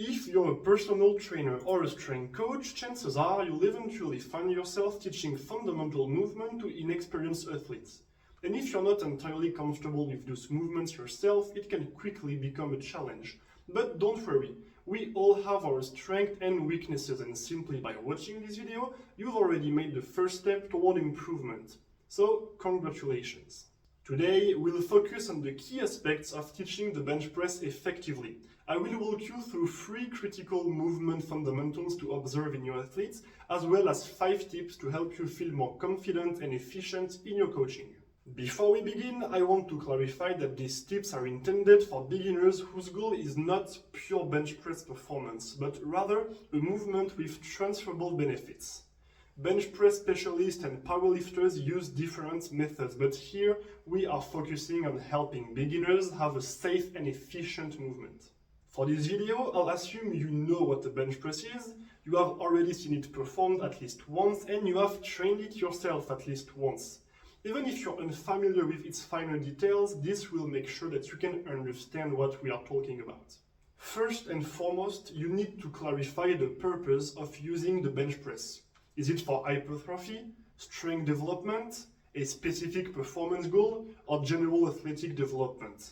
If you're a personal trainer or a strength coach, chances are you'll eventually find yourself teaching fundamental movement to inexperienced athletes. And if you're not entirely comfortable with those movements yourself, it can quickly become a challenge. But don't worry, we all have our strengths and weaknesses, and simply by watching this video, you've already made the first step toward improvement. So, congratulations! Today, we'll focus on the key aspects of teaching the bench press effectively. I will walk you through 3 critical movement fundamentals to observe in your athletes, as well as 5 tips to help you feel more confident and efficient in your coaching. Before we begin, I want to clarify that these tips are intended for beginners whose goal is not pure bench press performance, but rather a movement with transferable benefits. Bench press specialists and powerlifters use different methods, but here we are focusing on helping beginners have a safe and efficient movement. For this video, I'll assume you know what a bench press is, you have already seen it performed at least once, and you have trained it yourself at least once. Even if you're unfamiliar with its finer details, this will make sure that you can understand what we are talking about. First and foremost, you need to clarify the purpose of using the bench press. Is it for hypertrophy, strength development, a specific performance goal, or general athletic development?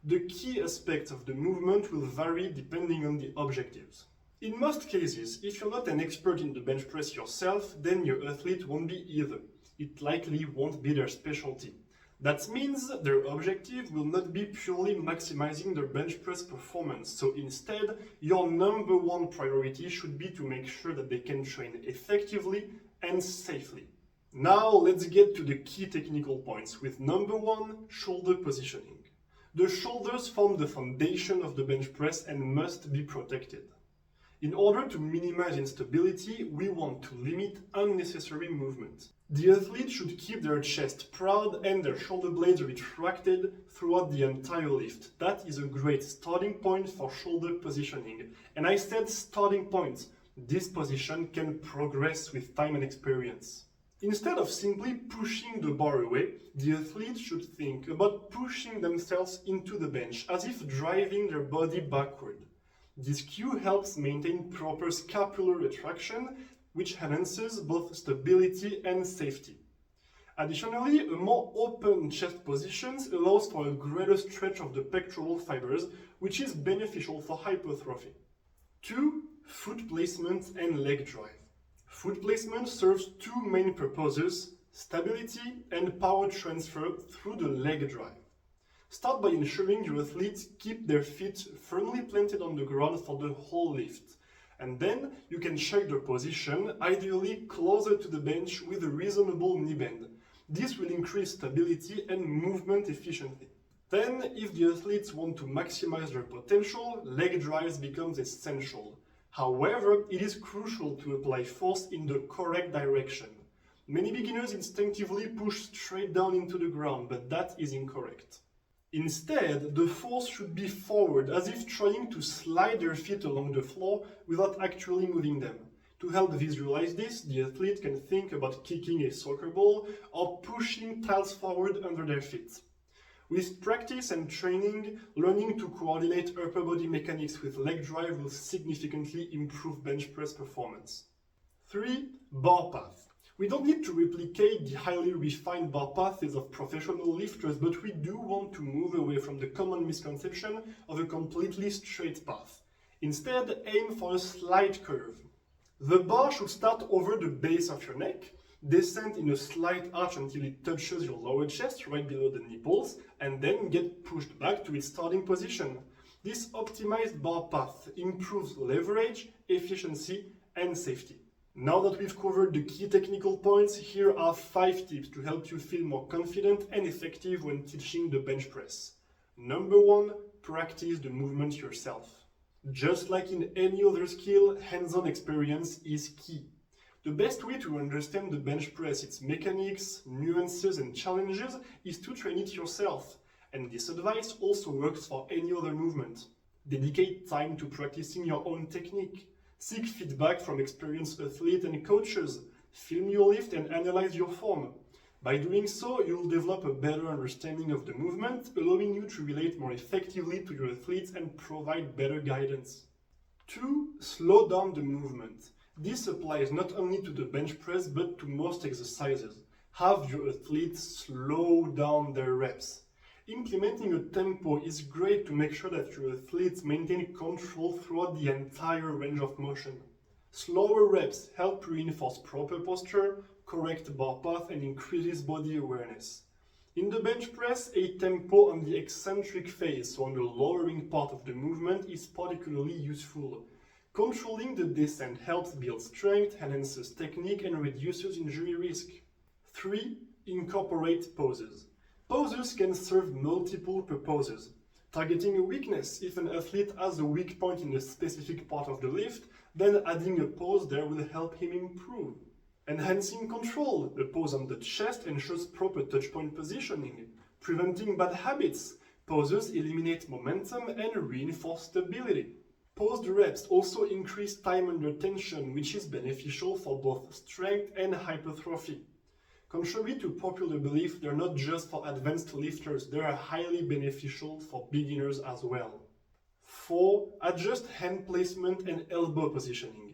The key aspects of the movement will vary depending on the objectives. In most cases, if you're not an expert in the bench press yourself, then your athlete won't be either. It likely won't be their specialty. That means their objective will not be purely maximizing their bench press performance. So instead, your number one priority should be to make sure that they can train effectively and safely. Now let's get to the key technical points with number 1, shoulder positioning. The shoulders form the foundation of the bench press and must be protected. In order to minimize instability, we want to limit unnecessary movement. The athlete should keep their chest proud and their shoulder blades retracted throughout the entire lift. That is a great starting point for shoulder positioning. And I said starting point. This position can progress with time and experience. Instead of simply pushing the bar away, the athlete should think about pushing themselves into the bench, as if driving their body backward. This cue helps maintain proper scapular retraction, which enhances both stability and safety. Additionally, a more open chest position allows for a greater stretch of the pectoral fibers, which is beneficial for hypertrophy. 2. Foot placement and leg drive. Foot placement serves 2 main purposes: stability and power transfer through the leg drive. Start by ensuring your athletes keep their feet firmly planted on the ground for the whole lift. And then you can check their position, ideally closer to the bench with a reasonable knee bend. This will increase stability and movement efficiently. Then, if the athletes want to maximize their potential, leg drives becomes essential. However, it is crucial to apply force in the correct direction. Many beginners instinctively push straight down into the ground, but that is incorrect. Instead, the force should be forward, as if trying to slide their feet along the floor without actually moving them. To help visualize this, the athlete can think about kicking a soccer ball or pushing tiles forward under their feet. With practice and training, learning to coordinate upper body mechanics with leg drive will significantly improve bench press performance. 3. Bar path. We don't need to replicate the highly refined bar paths of professional lifters, but we do want to move away from the common misconception of a completely straight path. Instead, aim for a slight curve. The bar should start over the base of your neck, descend in a slight arch until it touches your lower chest right below the nipples, and then get pushed back to its starting position. This optimized bar path improves leverage, efficiency, and safety. Now that we've covered the key technical points, here are 5 tips to help you feel more confident and effective when teaching the bench press. Number 1, practice the movement yourself. Just like in any other skill, hands-on experience is key. The best way to understand the bench press, its mechanics, nuances, and challenges is to train it yourself. And this advice also works for any other movement. Dedicate time to practicing your own technique. Seek feedback from experienced athletes and coaches. Film your lift and analyze your form. By doing so, you'll develop a better understanding of the movement, allowing you to relate more effectively to your athletes and provide better guidance. 2. Slow down the movement. This applies not only to the bench press but to most exercises. Have your athletes slow down their reps. Implementing a tempo is great to make sure that your athletes maintain control throughout the entire range of motion. Slower reps help reinforce proper posture, correct bar path, and increases body awareness. In the bench press, a tempo on the eccentric phase, so on the lowering part of the movement, is particularly useful. Controlling the descent helps build strength, enhances technique, and reduces injury risk. 3. Incorporate pauses. Pauses can serve multiple purposes. Targeting a weakness. If an athlete has a weak point in a specific part of the lift, then adding a pause there will help him improve. Enhancing control. A pause on the chest ensures proper touchpoint positioning. Preventing bad habits. Pauses eliminate momentum and reinforce stability. Paused reps also increase time under tension, which is beneficial for both strength and hypertrophy. Contrary to popular belief, they're not just for advanced lifters, they are highly beneficial for beginners as well. 4. Adjust hand placement and elbow positioning.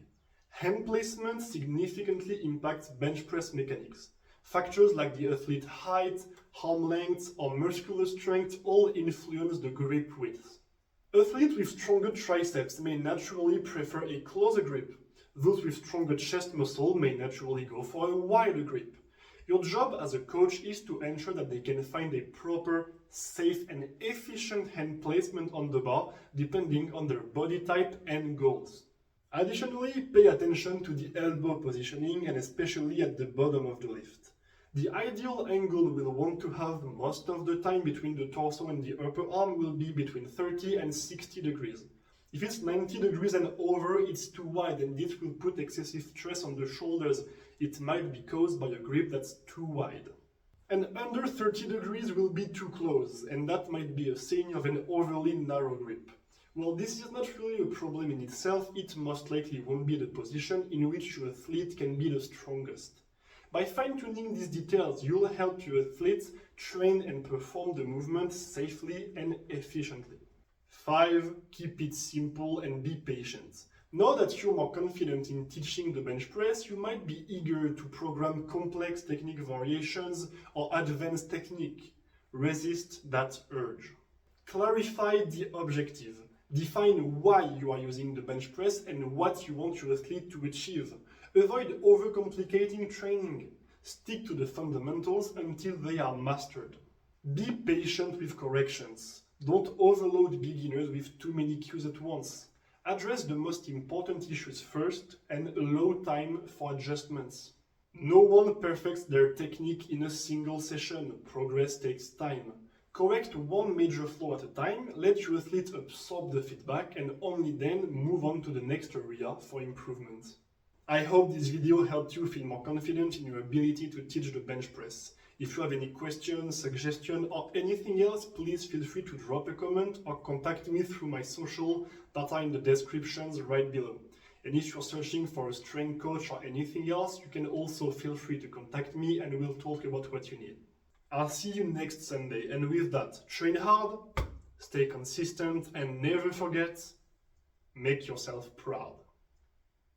Hand placement significantly impacts bench press mechanics. Factors like the athlete height, arm length, or muscular strength all influence the grip width. Athletes with stronger triceps may naturally prefer a closer grip. Those with stronger chest muscle may naturally go for a wider grip. Your job as a coach is to ensure that they can find a proper, safe, and efficient hand placement on the bar depending on their body type and goals. Additionally, pay attention to the elbow positioning and especially at the bottom of the lift. The ideal angle we'll want to have most of the time between the torso and the upper arm will be between 30 and 60 degrees. If it's 90 degrees and over, it's too wide and this will put excessive stress on the shoulders. It might be caused by a grip that's too wide. And under 30 degrees will be too close, and that might be a sign of an overly narrow grip. Well, this is not really a problem in itself, it most likely won't be the position in which your athlete can be the strongest. By fine-tuning these details, you'll help your athletes train and perform the movement safely and efficiently. 5. Keep it simple and be patient. Now that you're more confident in teaching the bench press, you might be eager to program complex technique variations or advanced technique. Resist that urge. Clarify the objective. Define why you are using the bench press and what you want your athlete to achieve. Avoid overcomplicating training. Stick to the fundamentals until they are mastered. Be patient with corrections. Don't overload beginners with too many cues at once. Address the most important issues first and allow time for adjustments. No one perfects their technique in a single session. Progress takes time. Correct one major flaw at a time, let your athlete absorb the feedback and only then move on to the next area for improvement. I hope this video helped you feel more confident in your ability to teach the bench press. If you have any questions, suggestions, or anything else, please feel free to drop a comment or contact me through my social that are in the descriptions right below. And if you're searching for a strength coach or anything else, you can also feel free to contact me and we'll talk about what you need. I'll see you next Sunday, and with that, train hard, stay consistent, and never forget, make yourself proud.